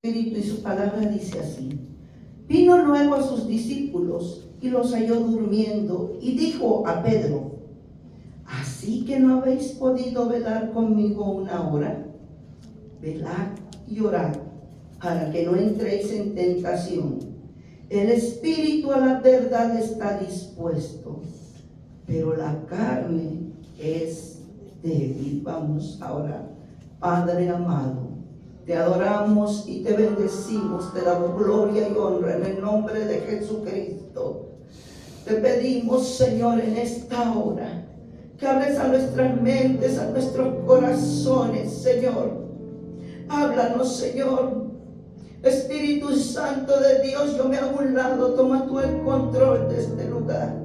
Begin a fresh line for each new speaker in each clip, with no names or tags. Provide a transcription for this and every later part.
Espíritu y su palabra dice así. Vino luego a sus discípulos y los halló durmiendo y dijo a Pedro: ¿así que no habéis podido velar conmigo una hora? Velad y orad para que no entréis en tentación. El espíritu a la verdad está dispuesto, pero la carne es débil. Vamos a orar. Padre amado, te adoramos y te bendecimos, te damos gloria y honra en el nombre de Jesucristo. Te pedimos, Señor, en esta hora, que hables a nuestras mentes, a nuestros corazones, Señor. Háblanos, Señor. Espíritu Santo de Dios, yo me hago a un lado, toma tú el control de este lugar.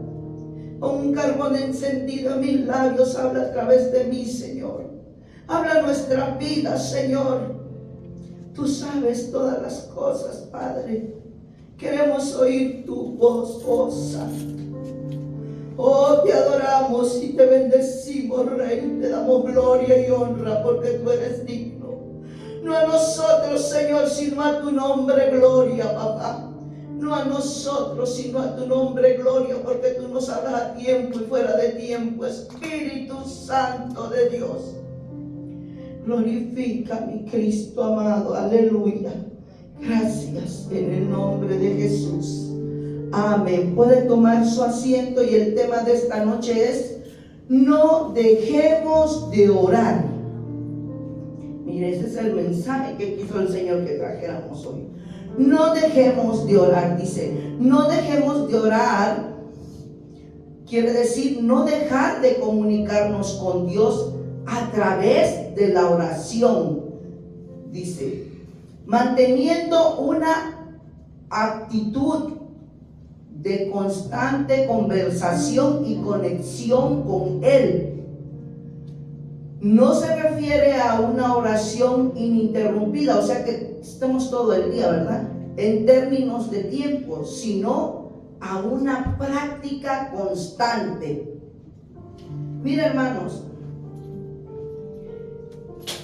Pon un carbón encendido en mis labios, habla a través de mí, Señor. Habla nuestras vidas, Señor. Tú sabes todas las cosas, Padre. Queremos oír tu voz, oh Santo. Oh, te adoramos y te bendecimos, Rey. Te damos gloria y honra porque tú eres digno. No a nosotros, Señor, sino a tu nombre, gloria, papá. No a nosotros, sino a tu nombre, gloria, porque tú nos hablas a tiempo y fuera de tiempo. Espíritu Santo de Dios. Glorifica a mi Cristo amado, aleluya. Gracias en el nombre de Jesús. Amén. Puede tomar su asiento y el tema de esta noche es: no dejemos de orar. Mire, ese es el mensaje que quiso el Señor que trajéramos hoy. No dejemos de orar, dice. No dejemos de orar quiere decir no dejar de comunicarnos con Dios a través de la oración. Dice, manteniendo una actitud de constante conversación y conexión con Él. No se refiere a una oración ininterrumpida, o sea que estemos todo el día, ¿verdad?, en términos de tiempo, sino a una práctica constante. Mira, hermanos,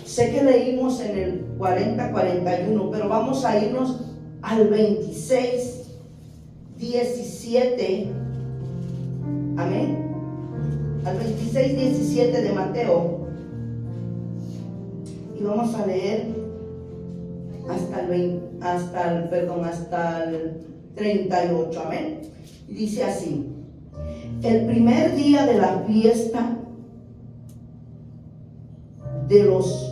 sé que leímos en el 40-41, pero vamos a irnos al 26-17, amén, al 26-17 de Mateo, y vamos a leer hasta el 38, amén. Y dice así: el primer día de la fiesta de los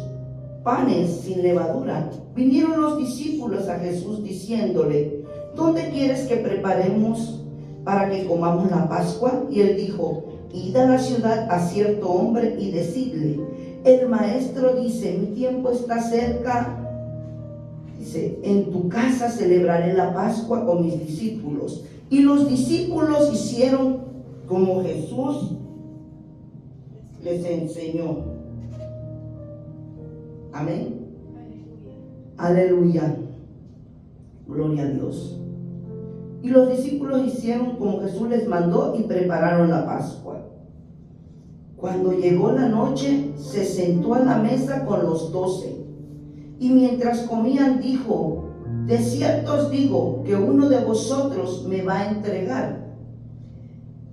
panes sin levadura, vinieron los discípulos a Jesús diciéndole: ¿dónde quieres que preparemos para que comamos la Pascua? Y él dijo: id a la ciudad a cierto hombre y decidle: el maestro dice, mi tiempo está cerca. Dice, en tu casa celebraré la Pascua con mis discípulos. Y los discípulos hicieron como Jesús les enseñó. Amén. Aleluya. Gloria a Dios. Y los discípulos hicieron como Jesús les mandó y prepararon la Pascua. Cuando llegó la noche, se sentó a la mesa con los 12. Y mientras comían dijo: de cierto os digo que uno de vosotros me va a entregar.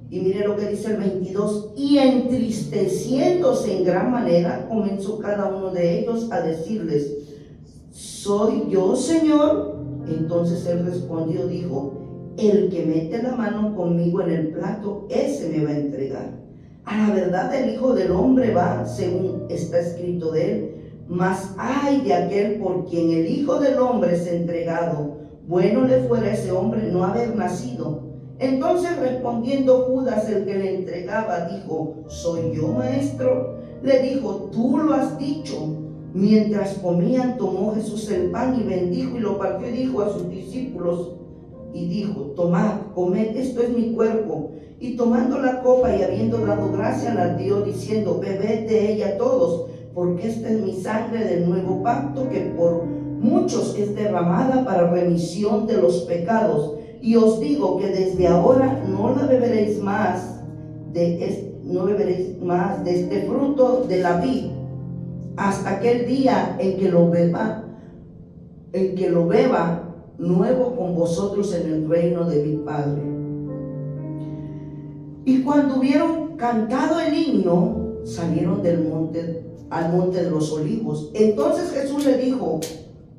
Y mire lo que dice el 22. Y entristeciéndose en gran manera, comenzó cada uno de ellos a decirles: ¿soy yo, Señor? Entonces él respondió, dijo: el que mete la mano conmigo en el plato, ese me va a entregar. A la verdad el Hijo del Hombre va, según está escrito de él. Mas ay de aquel por quien el Hijo del Hombre es entregado. Bueno le fuera a ese hombre no haber nacido. Entonces respondiendo Judas, el que le entregaba, dijo: ¿soy yo, maestro? Le dijo: tú lo has dicho. Mientras comían, tomó Jesús el pan y bendijo y lo partió y dijo a sus discípulos, y dijo: tomad, comed, esto es mi cuerpo. Y tomando la copa y habiendo dado gracia, la dio diciendo: bebed de ella todos, porque esta es mi sangre del nuevo pacto, que por muchos es derramada para remisión de los pecados. Y os digo que desde ahora no beberéis más de este fruto de la vid, hasta aquel día en que lo beba el que lo beba nuevo con vosotros en el reino de mi Padre. Y cuando hubieron cantado el himno, salieron al monte de los olivos. Entonces Jesús le dijo: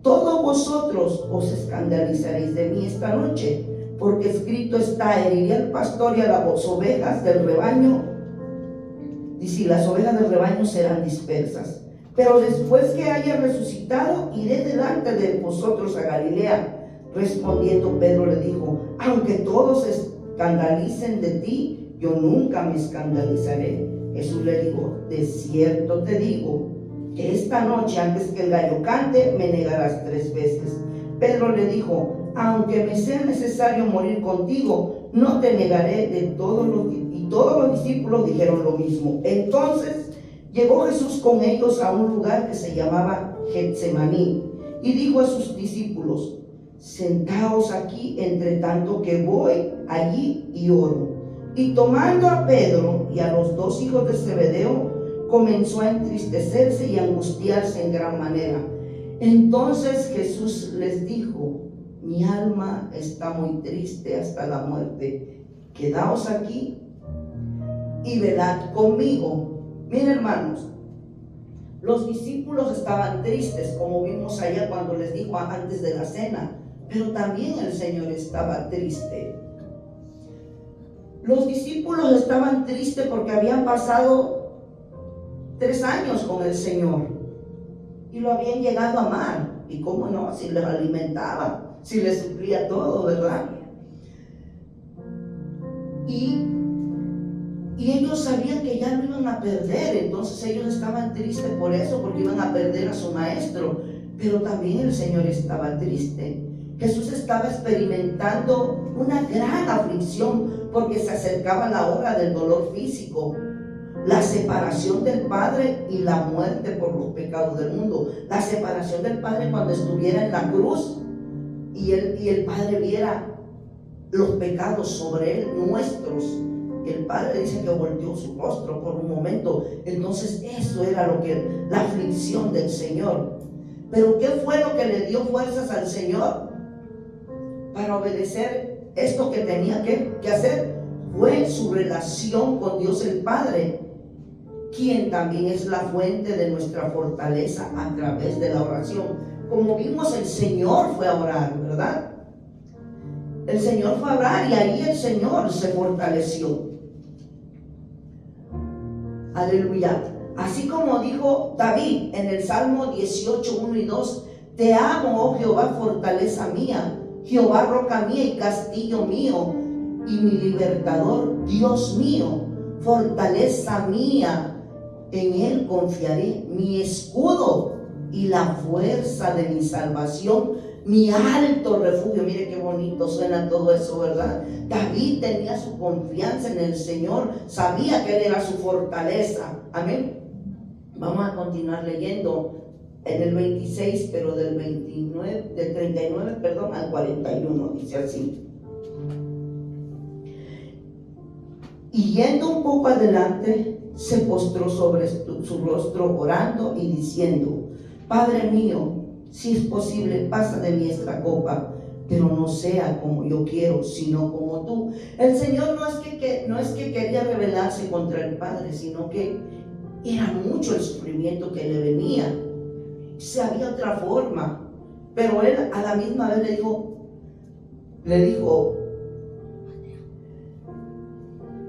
todos vosotros os escandalizaréis de mí esta noche, porque escrito está: heriré al pastor y a las ovejas del rebaño, y si las ovejas del rebaño serán dispersas. Pero después que haya resucitado, iré delante de vosotros a Galilea. Respondiendo Pedro le dijo: aunque todos se escandalicen de ti, yo nunca me escandalizaré. Jesús le dijo: de cierto te digo, que esta noche, antes que el gallo cante, me negarás 3 veces. Pedro le dijo: aunque me sea necesario morir contigo, no te negaré. Y todos los discípulos dijeron lo mismo. Entonces llegó Jesús con ellos a un lugar que se llamaba Getsemaní, y dijo a sus discípulos: sentaos aquí, entre tanto que voy allí y oro. Y tomando a Pedro y a los 2 hijos de Zebedeo, comenzó a entristecerse y a angustiarse en gran manera. Entonces Jesús les dijo: mi alma está muy triste hasta la muerte. Quedaos aquí y velad conmigo. Miren, hermanos, los discípulos estaban tristes, como vimos allá cuando les dijo antes de la cena, pero también el Señor estaba triste. Los discípulos estaban tristes porque habían pasado 3 años con el Señor y lo habían llegado a amar. Y cómo no, si les alimentaba, si les suplía todo, ¿verdad? Y ellos sabían que ya lo iban a perder. Entonces ellos estaban tristes por eso, porque iban a perder a su maestro. Pero también el Señor estaba triste. Jesús estaba experimentando una gran aflicción, porque se acercaba la hora del dolor físico, la separación del Padre y la muerte por los pecados del mundo. La separación del Padre cuando estuviera en la cruz y el Padre viera los pecados sobre él, nuestros. El Padre dice que volteó su rostro por un momento. Entonces eso era la aflicción del Señor. Pero ¿qué fue lo que le dio fuerzas al Señor para obedecer esto que tenía que hacer? Fue su relación con Dios el Padre, quien también es la fuente de nuestra fortaleza a través de la oración. Como vimos, el Señor fue a orar, ¿verdad? El Señor fue a orar y ahí el Señor se fortaleció. Aleluya. Así como dijo David en el Salmo 18, 1 y 2: te amo, oh Jehová, fortaleza mía, Jehová, roca mía y castillo mío, y mi libertador, Dios mío, fortaleza mía, en él confiaré, mi escudo y la fuerza de mi salvación, mi alto refugio. Mire qué bonito suena todo eso, ¿verdad? David tenía su confianza en el Señor, sabía que Él era su fortaleza. Amén. Vamos a continuar leyendo en el 26, pero del 39, al 41, dice así. Y yendo un poco adelante, se postró sobre su rostro orando y diciendo: Padre mío, si es posible, pasa de mí esta copa, pero no sea como yo quiero, sino como tú. El Señor no es que quería rebelarse contra el Padre, sino que era mucho el sufrimiento que le venía. Si había otra forma, pero Él a la misma vez le dijo: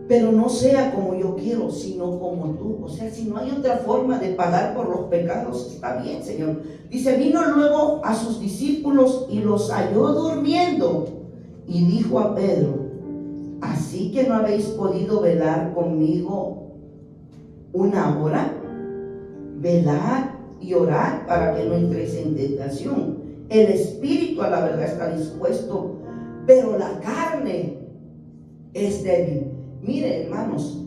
pero no sea como yo quiero, sino como tú. O sea, si no hay otra forma de pagar por los pecados, está bien, Señor. Dice: vino luego a sus discípulos y los halló durmiendo, y dijo a Pedro: ¿así que no habéis podido velar conmigo 1 hora? Velad y orad para que no entréis en tentación. El espíritu a la verdad está dispuesto, pero la carne es débil. Mire, hermanos,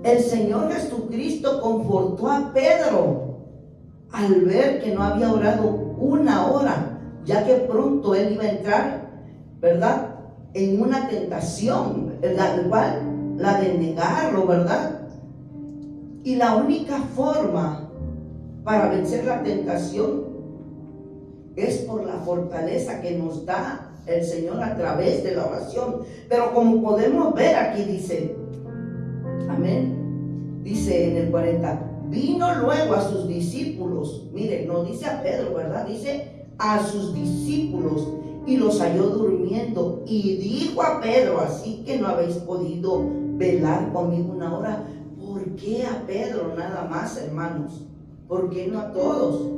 el Señor Jesucristo confortó a Pedro al ver que no había orado 1 hora, ya que pronto él iba a entrar, ¿verdad?, en una tentación, igual la de negarlo, ¿verdad? Y la única forma para vencer la tentación es por la fortaleza que nos da el Señor a través de la oración. Pero como podemos ver aquí, dice, amén, dice en el 40, vino luego a sus discípulos. Mire, no dice a Pedro, ¿verdad? Dice a sus discípulos, y los halló durmiendo, y dijo a Pedro, así que no habéis podido velar conmigo una hora. ¿Por qué a Pedro nada más, hermanos? ¿Por qué no a todos?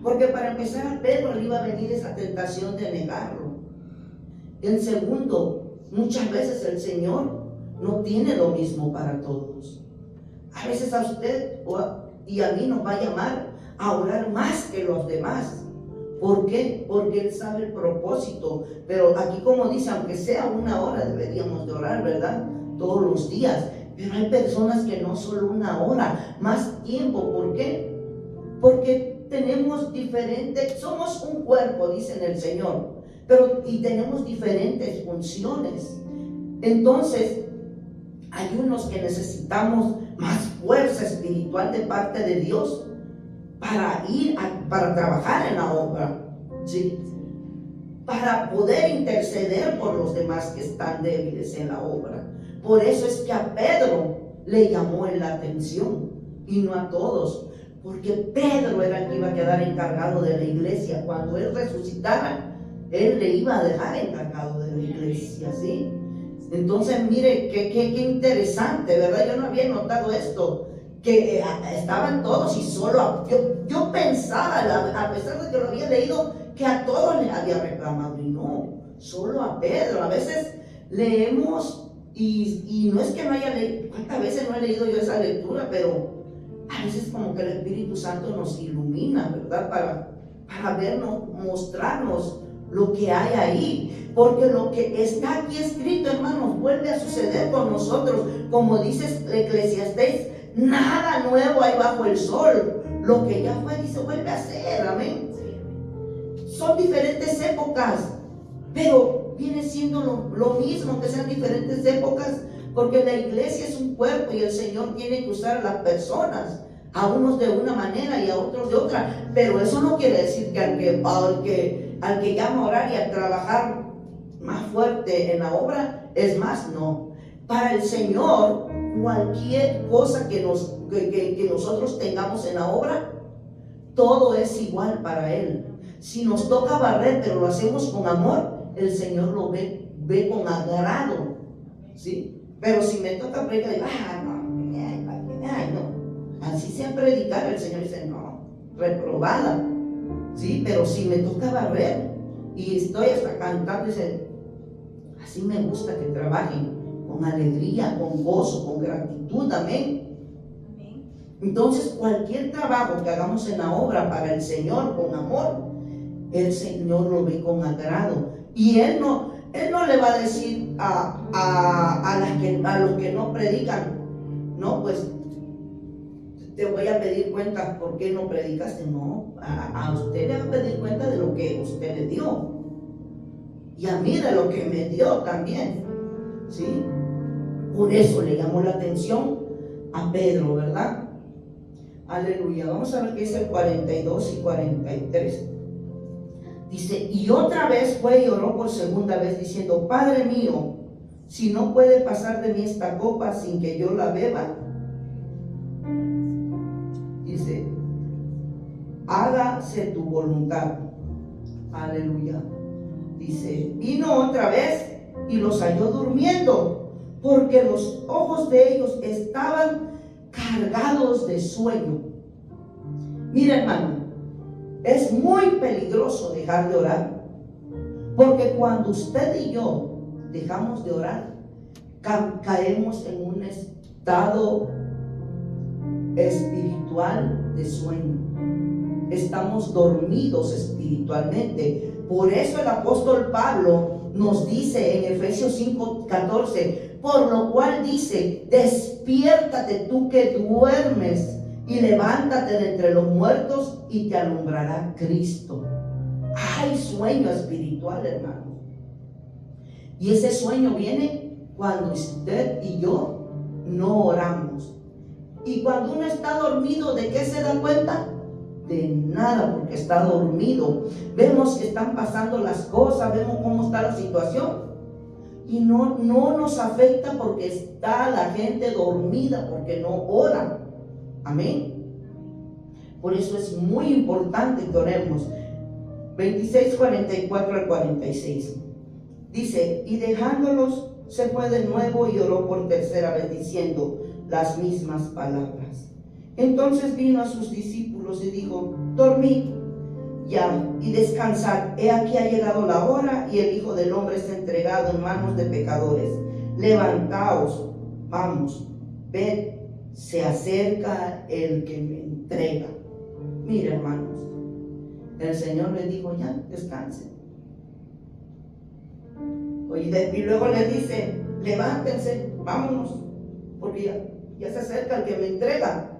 Porque para empezar, a Pedro le iba a venir esa tentación de negarlo. En segundo, muchas veces el Señor no tiene lo mismo para todos. A veces a usted y a mí nos va a llamar a orar más que los demás. ¿Por qué? Porque Él sabe el propósito. Pero aquí, como dice, aunque sea una hora deberíamos de orar, ¿verdad? Todos los días. Pero hay personas que no solo una hora, más tiempo. ¿Por qué? Porque tenemos diferentes, somos un cuerpo, dice el Señor, y tenemos diferentes funciones. Entonces, hay unos que necesitamos más fuerza espiritual de parte de Dios para trabajar en la obra, ¿sí? Para poder interceder por los demás que están débiles en la obra. Por eso es que a Pedro le llamó la atención y no a todos, porque Pedro era el que iba a quedar encargado de la iglesia. Cuando Él resucitara, Él le iba a dejar encargado de la iglesia, ¿sí? Entonces, mire, qué interesante, ¿verdad? Yo no había notado esto, que estaban todos y solo yo pensaba, a pesar de que lo había leído, que a todos les había reclamado, y no, solo a Pedro. A veces leemos y no es que no haya leído, ¿cuántas veces no he leído yo esa lectura? Pero a veces como que el Espíritu Santo nos ilumina, ¿verdad? Para vernos, mostrarnos lo que hay ahí, porque lo que está aquí escrito, hermanos, vuelve a suceder con nosotros. Como dice Eclesiastés, nada nuevo hay bajo el sol. Lo que ya fue, dice, vuelve a ser, amén. Son diferentes épocas, pero viene siendo lo mismo, que sean diferentes épocas, porque la iglesia es un cuerpo y el Señor tiene que usar a las personas, a unos de una manera y a otros de otra. Pero eso no quiere decir que al que llama a orar y a trabajar más fuerte en la obra es más, no. Para el Señor, cualquier cosa que nosotros tengamos en la obra, todo es igual para Él. Si nos toca barrer, pero lo hacemos con amor, el Señor lo ve con agrado, ¿sí? Pero si me toca predicar, no, así sea predicar, el Señor dice, no, reprobada, ¿sí? Pero si me toca barrer y estoy hasta cantando, dice, así me gusta que trabajen con alegría, con gozo, con gratitud, amén. Entonces, cualquier trabajo que hagamos en la obra para el Señor con amor, el Señor lo ve con agrado. Y Él no le va a decir a los que no predican, no, pues te voy a pedir cuentas por qué no predicaste. No, a usted le va a pedir cuenta de lo que usted le dio, y a mí de lo que me dio también, ¿sí? Por eso le llamó la atención a Pedro, ¿verdad? Aleluya. Vamos a ver qué dice el 42 y 43. Dice, y otra vez fue y oró por segunda vez diciendo, Padre mío, si no puede pasar de mí esta copa sin que yo la beba, dice, hágase tu voluntad. Aleluya. Dice, vino otra vez y los halló durmiendo, porque los ojos de ellos estaban cargados de sueño. Mira, hermano, es muy peligroso dejar de orar, porque cuando usted y yo dejamos de orar, caemos en un estado espiritual de sueño. Estamos dormidos espiritualmente. Por eso el apóstol Pablo nos dice en Efesios 5:14, por lo cual dice, despiértate tú que duermes y levántate de entre los muertos y te alumbrará Cristo. Hay sueño espiritual, hermano. Y ese sueño viene cuando usted y yo no oramos. Y cuando uno está dormido, ¿de qué se da cuenta? De nada, porque está dormido. Vemos que están pasando las cosas, vemos cómo está la situación y no nos afecta porque está la gente dormida, porque no ora. Amén. Por eso es muy importante que oremos. 26, 44 al 46 dice: y dejándolos se fue de nuevo y oró por tercera vez diciendo las mismas palabras. Entonces vino a sus discípulos y dijo: dormid ya y descansad, he aquí ha llegado la hora y el Hijo del Hombre está entregado en manos de pecadores. Levantaos, vamos, ved, se acerca el que me entrega. Mira, hermanos, el Señor les dijo: ya, descansen. Y luego les dice: levántense, vámonos, porque ya se acerca el que me entrega.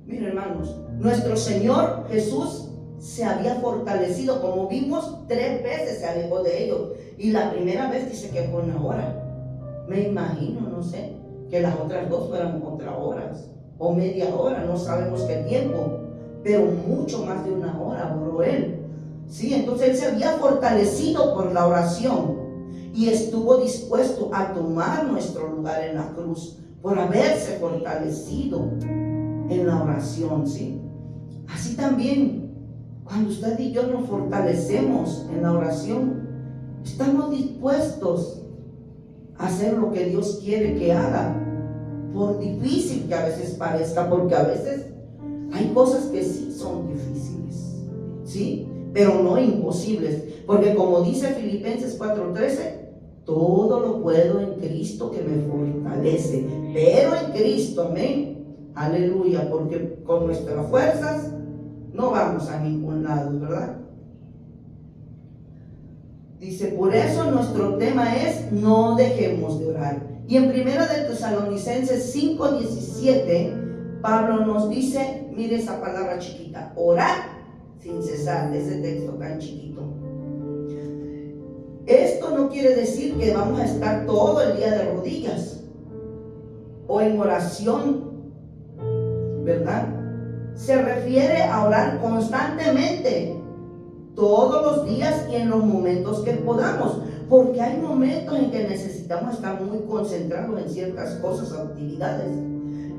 Miren, hermanos, nuestro Señor Jesús se había fortalecido, como vimos, 3 veces se alejó de ellos, y la primera vez dice que fue 1 hora. Me imagino, no sé, que las otras 2 fueran otras horas o media hora, no sabemos qué tiempo, pero mucho más de 1 hora oró él. Sí, entonces él se había fortalecido por la oración y estuvo dispuesto a tomar nuestro lugar en la cruz por haberse fortalecido en la oración, ¿sí? Así también, cuando usted y yo nos fortalecemos en la oración, estamos dispuestos a hacer lo que Dios quiere que haga, por difícil que a veces parezca, porque a veces hay cosas que sí son difíciles, ¿sí? Pero no imposibles, porque como dice Filipenses 4:13, todo lo puedo en Cristo que me fortalece. Pero en Cristo, amén. Aleluya, porque con nuestras fuerzas no vamos a ningún lado, ¿verdad? Dice: por eso nuestro tema es: no dejemos de orar. Y en 1 de Tesalonicenses 5:17, Pablo nos dice, mire esa palabra chiquita: orar sin cesar, ese texto tan chiquito. Esto no quiere decir que vamos a estar todo el día de rodillas o en oración, ¿verdad? Se refiere a orar constantemente, todos los días y en los momentos que podamos, porque hay momentos en que necesitamos estar muy concentrados en ciertas cosas, actividades.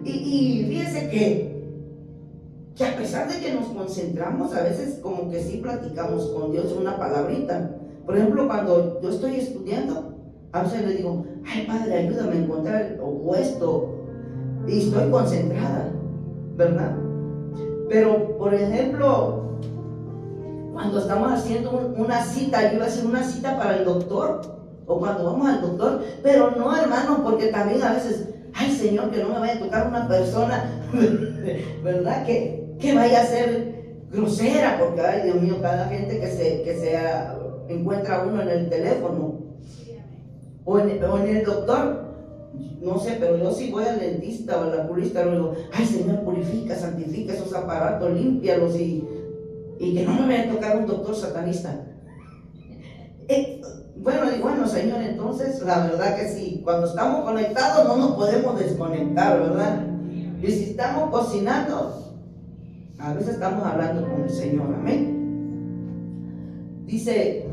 Y fíjese que a pesar de que nos concentramos, a veces como que sí platicamos con Dios una palabrita. Por ejemplo, cuando yo estoy estudiando, a veces le digo: ay, Padre, ayúdame a encontrar o esto, y estoy concentrada, ¿verdad? Pero, por ejemplo, cuando estamos haciendo una cita, yo iba a hacer una cita para el doctor, o cuando vamos al doctor, pero no, hermano, porque también a veces, ay, Señor, que no me vaya a tocar una persona, ¿verdad? Que vaya a ser grosera, porque, ay, Dios mío, cada gente que se encuentra uno en el teléfono, o en el doctor. No sé, pero yo si voy al dentista o al oculista, le digo: ay, Señor, purifica, santifica esos aparatos, límpialos y que no me vaya a tocar un doctor satanista. Bueno, Señor, entonces la verdad que sí, cuando estamos conectados no nos podemos desconectar, ¿verdad? Y si estamos cocinando, a veces estamos hablando con el Señor, amén. Dice: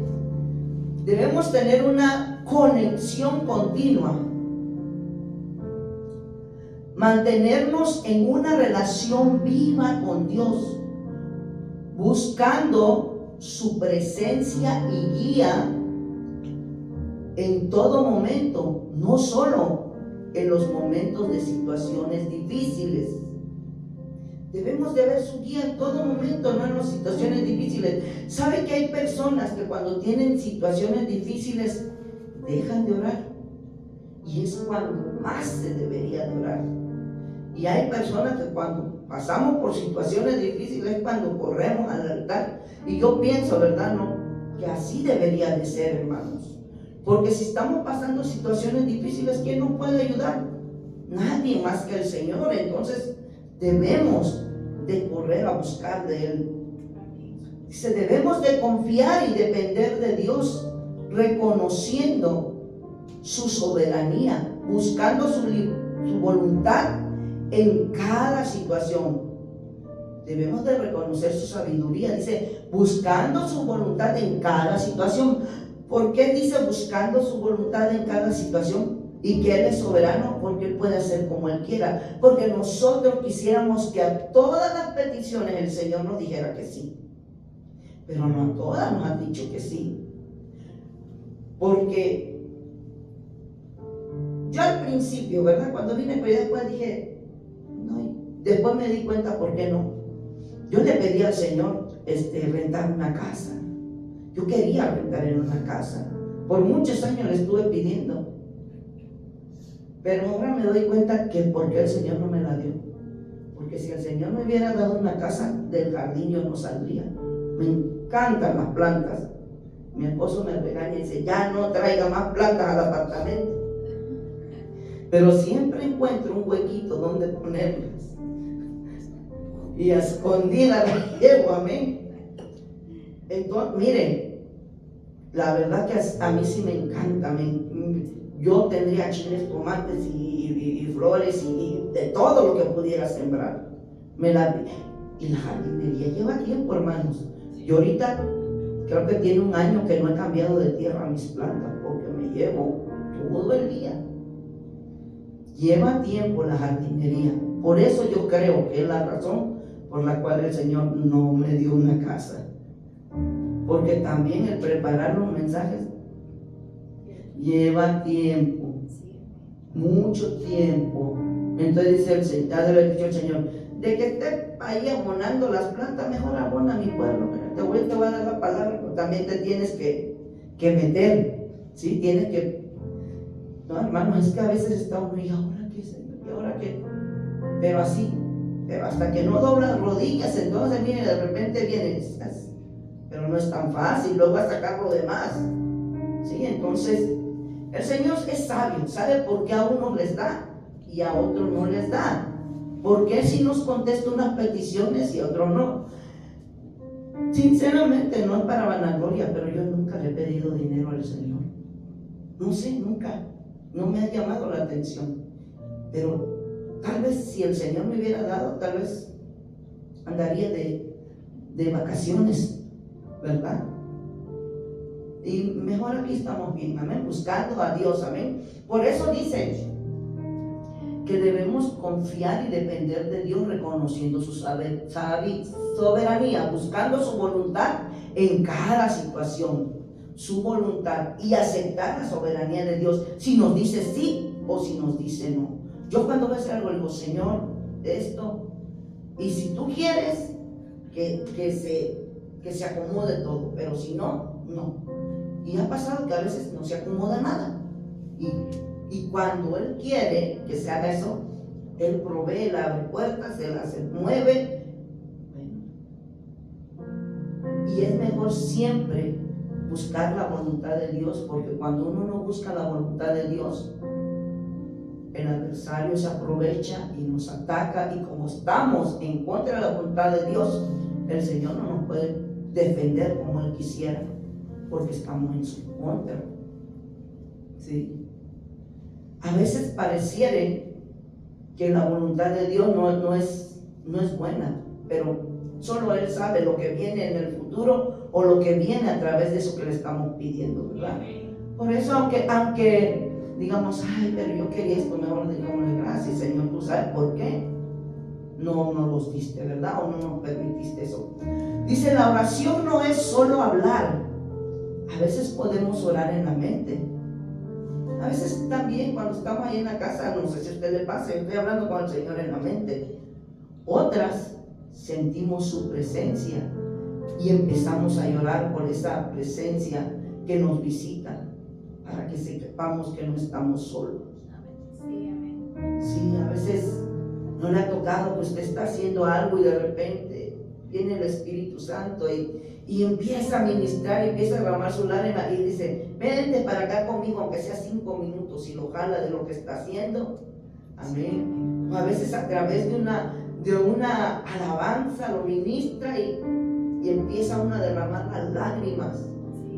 debemos tener una conexión continua, mantenernos en una relación viva con Dios, buscando su presencia y guía en todo momento, no solo en los momentos de situaciones difíciles. Debemos de ver su guía en todo momento, no en las situaciones difíciles. ¿Sabe que hay personas que cuando tienen situaciones difíciles dejan de orar? Y es cuando más se debería de orar. Y hay personas que cuando pasamos por situaciones difíciles es cuando corremos al altar. Y yo pienso, ¿verdad? No, que así debería de ser, hermanos. Porque si estamos pasando situaciones difíciles, ¿quién nos puede ayudar? Nadie más que el Señor. Entonces debemos de correr a buscar de Él. Dice: debemos de confiar y depender de Dios, reconociendo su soberanía, buscando su voluntad en cada situación. debemos de reconocer su sabiduría. Dice, buscando su voluntad en cada situación. ¿Por qué dice buscando su voluntad en cada situación? Y que Él es soberano, porque Él puede hacer como Él quiera. Porque nosotros quisiéramos que a todas las peticiones el Señor nos dijera que sí. Pero no a todas nos han dicho que sí. Porque yo al principio, ¿verdad? Cuando vine, pero después dije, no, después me di cuenta por qué no. Yo le pedí al Señor rentar una casa. Yo quería rentar en una casa. Por muchos años le estuve pidiendo. Pero ahora me doy cuenta que porque el Señor no me la dio. Porque si el Señor me hubiera dado una casa, del jardín yo no saldría. Me encantan las plantas. Mi esposo me regaña y dice, ya no traiga más plantas al apartamento. Pero siempre encuentro un huequito donde ponerlas. Y a escondidas las llevo, amén. Entonces, miren, la verdad que a mí sí me encanta. Yo tendría chiles, tomates y flores y de todo lo que pudiera sembrar. Y la jardinería lleva tiempo, hermanos. Y ahorita creo que tiene un año que no he cambiado de tierra a mis plantas, porque me llevo todo el día. Lleva tiempo la jardinería. Por eso yo creo que es la razón por la cual el Señor no me dio una casa. Porque también el preparar los mensajes lleva tiempo, mucho tiempo. Entonces dice el Señor, ha de haber dicho el Señor, de que esté ahí abonando las plantas, mejor abona a mi pueblo. Te voy a dar la palabra, pero también te tienes que meter, ¿sí? Tienes que, no, hermanos, es que a veces está uno, ¿y ahora qué, Señor? ¿Y ahora qué? Pero así, pero hasta que no doblas rodillas, entonces mire, de repente viene, pero no es tan fácil, luego a sacar lo demás, ¿sí? Entonces el Señor es sabio, sabe por qué a unos les da y a otros no les da. Porque Él sí nos contesta unas peticiones y a otros no. Sinceramente no es para vanagloria, pero yo nunca le he pedido dinero al Señor. No sé, nunca. No me ha llamado la atención. Pero tal vez si el Señor me hubiera dado, tal vez andaría de vacaciones, ¿verdad? Y mejor aquí estamos bien, amén, buscando a Dios, amén. Por eso dice que debemos confiar y depender de Dios, reconociendo su soberanía, buscando su voluntad en cada situación, su voluntad, y aceptar la soberanía de Dios, si nos dice sí o si nos dice no. Yo cuando voy a hacer algo digo, Señor, esto, y si tú quieres que se acomode todo, pero si no, no. Y ha pasado que a veces no se acomoda nada. Y cuando Él quiere que se haga eso, Él provee, le abre puertas, se las mueve. Bueno. Y es mejor siempre buscar la voluntad de Dios, porque cuando uno no busca la voluntad de Dios, el adversario se aprovecha y nos ataca, y como estamos en contra de la voluntad de Dios, el Señor no nos puede defender como Él quisiera, porque estamos en su contra. ¿Sí? A veces pareciere que la voluntad de Dios no es buena, pero solo Él sabe lo que viene en el futuro o lo que viene a través de eso que le estamos pidiendo, ¿verdad? Por eso, aunque digamos, ay, pero yo quería esto, mejor digámosle gracias, Señor, tú sabes por qué no nos los diste, ¿verdad? O no nos permitiste eso. Dice, la oración no es solo hablar. A veces podemos orar en la mente. A veces también cuando estamos ahí en la casa, no sé si a usted le pasa, estoy hablando con el Señor en la mente. Otras sentimos su presencia y empezamos a llorar por esa presencia que nos visita, para que sepamos que no estamos solos. Sí, a veces no le ha tocado que usted está haciendo algo y de repente viene el Espíritu Santo y empieza a ministrar, y empieza a derramar su lágrima y dice, vente para acá conmigo, aunque sea 5 minutos, y lo jala de lo que está haciendo. Amén. O a veces a través de una alabanza lo ministra y empieza uno a derramar las lágrimas.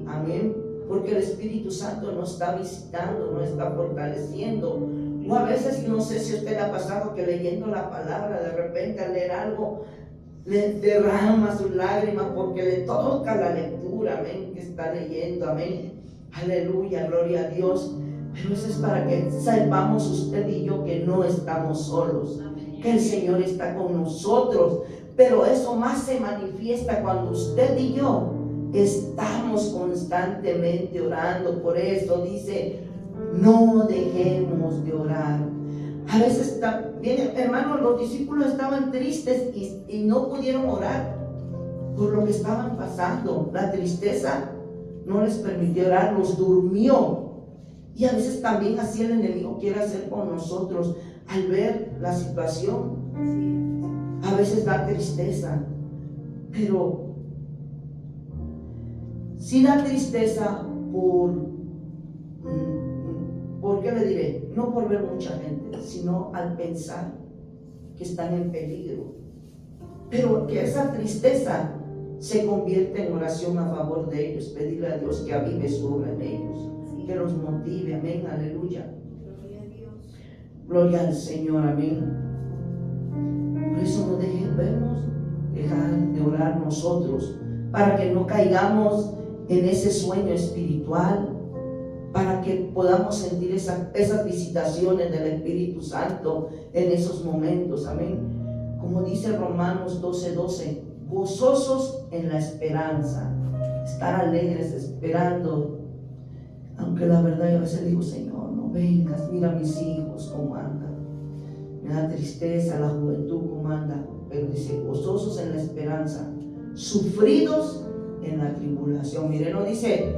Amén. Porque el Espíritu Santo nos está visitando, nos está fortaleciendo. O a veces, no sé si a usted le ha pasado que leyendo la palabra, de repente al leer algo, le derrama sus lágrimas porque le toca la lectura, amén, que está leyendo, amén. Aleluya, gloria a Dios. Pero eso es para que sepamos usted y yo que no estamos solos, que el Señor está con nosotros. Pero eso más se manifiesta cuando usted y yo estamos constantemente orando. Por eso dice, no dejemos de orar. A veces también, hermanos, los discípulos estaban tristes y no pudieron orar por lo que estaban pasando. La tristeza no les permitió orar, los durmió. Y a veces también así el enemigo quiere hacer con nosotros. Al ver la situación, a veces da tristeza, pero sí da tristeza ¿por qué le diré? No por ver mucha gente, sino al pensar que están en peligro. Pero que esa tristeza se convierte en oración a favor de ellos, pedirle a Dios que avive su obra en ellos, que los motive, amén, aleluya. Gloria a Dios. Gloria al Señor, amén. Por eso no debemos dejar de orar nosotros, para que no caigamos en ese sueño espiritual, para que podamos sentir esas visitaciones del Espíritu Santo en esos momentos, amén. Como dice Romanos 12:12, gozosos en la esperanza, estar alegres esperando. Aunque la verdad yo a veces digo, Señor, no vengas, mira a mis hijos cómo andan, me da tristeza la juventud cómo anda, pero dice gozosos en la esperanza, sufridos en la tribulación. Mire, no dice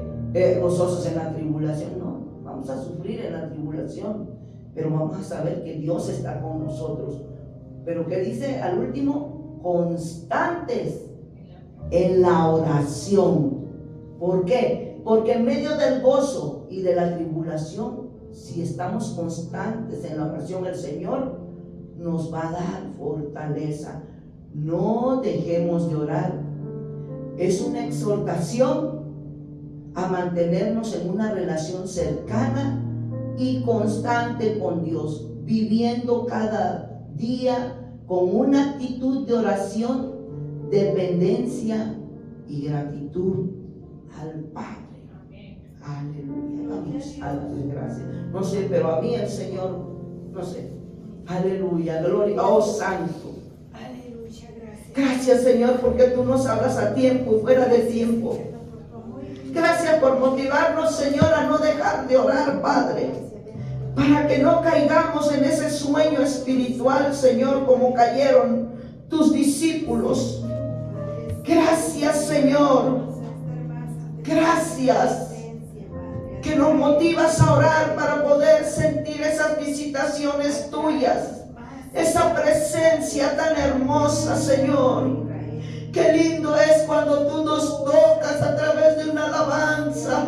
gozosos en la tribulación, no, vamos a sufrir en la tribulación, pero vamos a saber que Dios está con nosotros. Pero ¿qué dice al último? Constantes en la oración. ¿Por qué? Porque en medio del gozo y de la tribulación, si estamos constantes en la oración, el Señor nos va a dar fortaleza. No dejemos de orar. Es una exhortación a mantenernos en una relación cercana y constante con Dios, viviendo cada día con una actitud de oración, dependencia y gratitud al Padre. Aleluya, vamos a darle gracias. No sé, pero a mí el Señor, no sé, aleluya, gloria, oh santo.
Aleluya, gracias.
Gracias, Señor, porque tú nos hablas a tiempo y fuera de tiempo. Gracias por motivarnos, Señor, a no dejar de orar, Padre, para que no caigamos en ese sueño espiritual, Señor, como cayeron tus discípulos. Gracias, Señor. Gracias que nos motivas a orar para poder sentir esas visitaciones tuyas, esa presencia tan hermosa, Señor. Qué lindo es cuando tú nos tocas a través de una alabanza,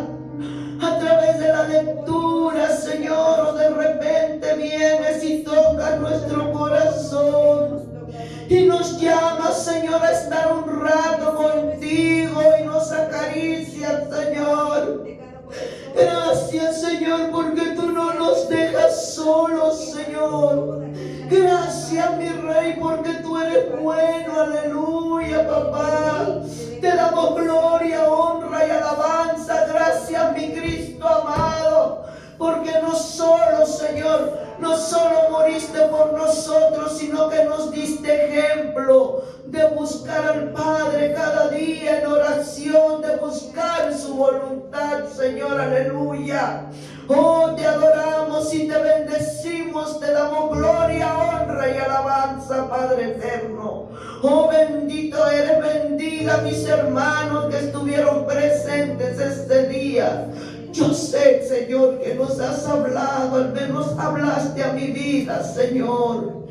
a través de la lectura, Señor, o de repente vienes y tocas nuestro corazón y nos llamas, Señor, a estar un rato contigo y nos acaricias, Señor. Gracias, Señor, porque tú no nos dejas solos, Señor. Gracias, mi Rey, porque tú eres bueno, aleluya, papá. Te damos gloria, honra y alabanza. Gracias, mi Cristo amado, porque no solo, Señor, no solo moriste por nosotros, sino que nos diste ejemplo de buscar al Padre cada día en oración, de buscar su voluntad, Señor, aleluya. Oh, te adoramos y te bendecimos, te damos gloria, honra y alabanza, Padre eterno. Oh, bendito eres, bendiga a mis hermanos que estuvieron presentes este día. Yo sé, Señor, que nos has hablado, al menos hablaste a mi vida, Señor.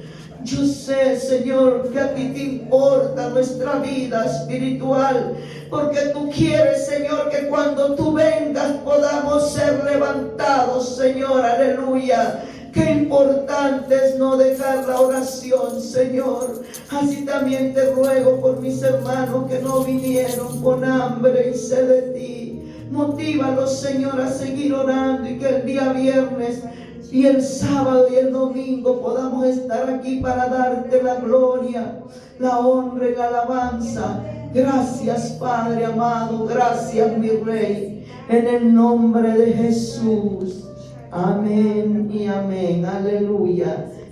Yo sé, Señor, que a ti te importa nuestra vida espiritual, porque tú quieres, Señor, que cuando tú vengas podamos ser levantados, Señor, aleluya. Qué importante es no dejar la oración, Señor. Así también te ruego por mis hermanos que no vinieron con hambre y sed de ti. Motívalos, Señor, a seguir orando y que el día viernes y el sábado y el domingo podamos estar aquí para darte la gloria, la honra y la alabanza. Gracias, Padre amado, gracias, mi Rey, en el nombre de Jesús. Amén y amén. Aleluya.